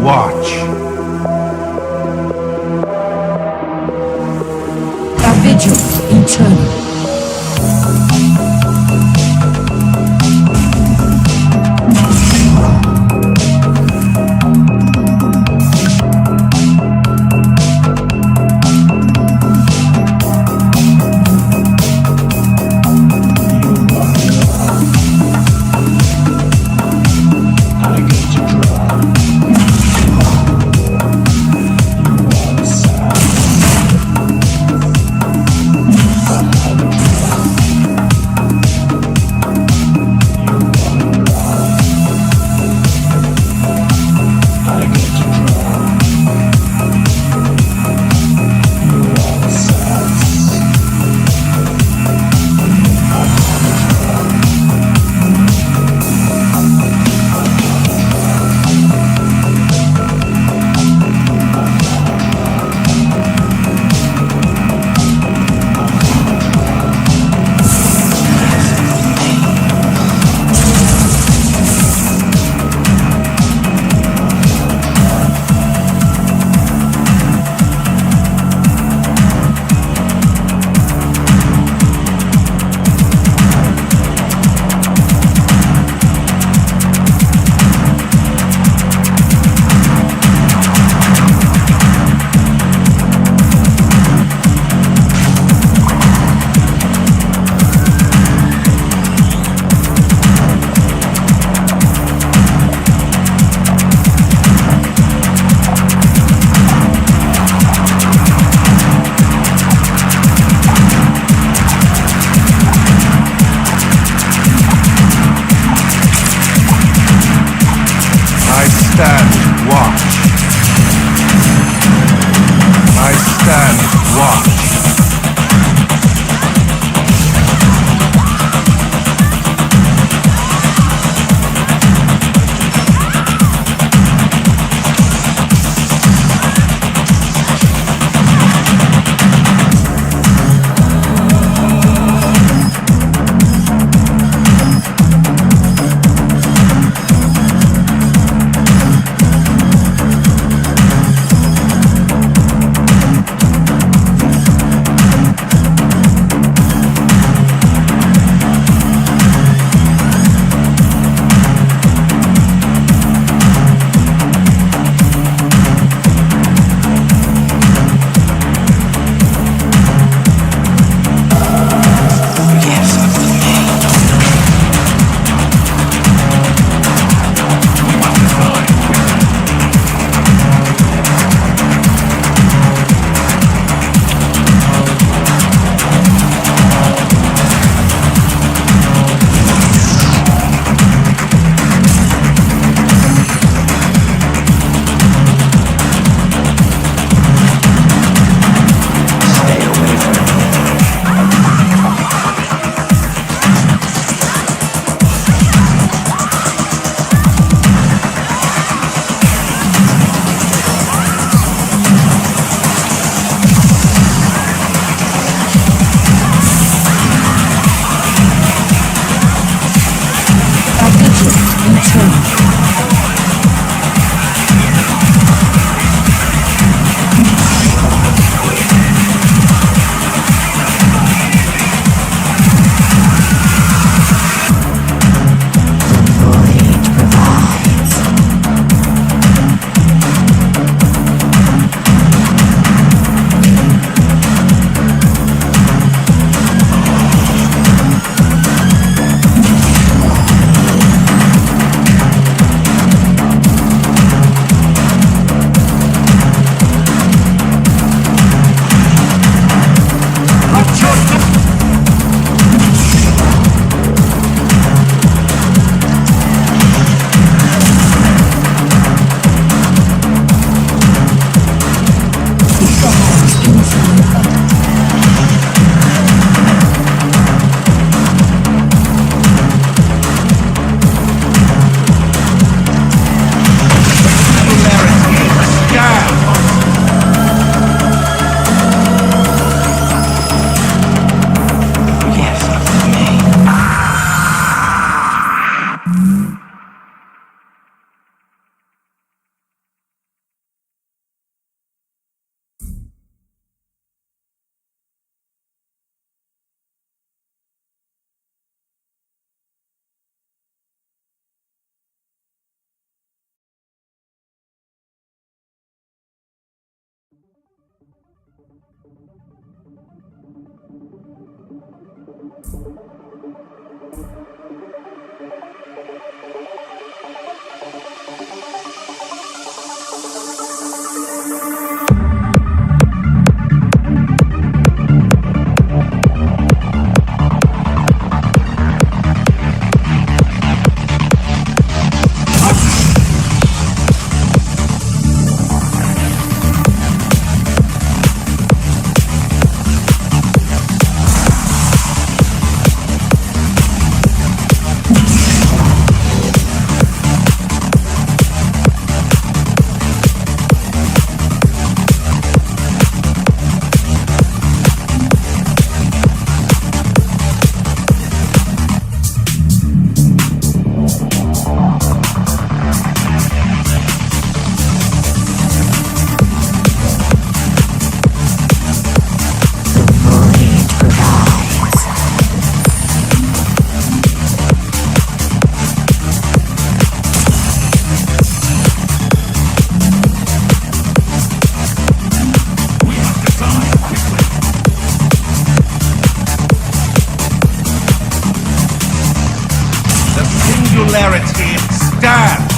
watch. A vigil eternal. The singularity stands.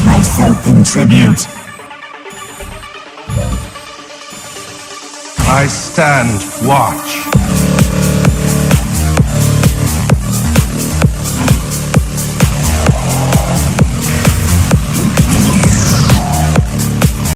Myself in tribute. I stand watch.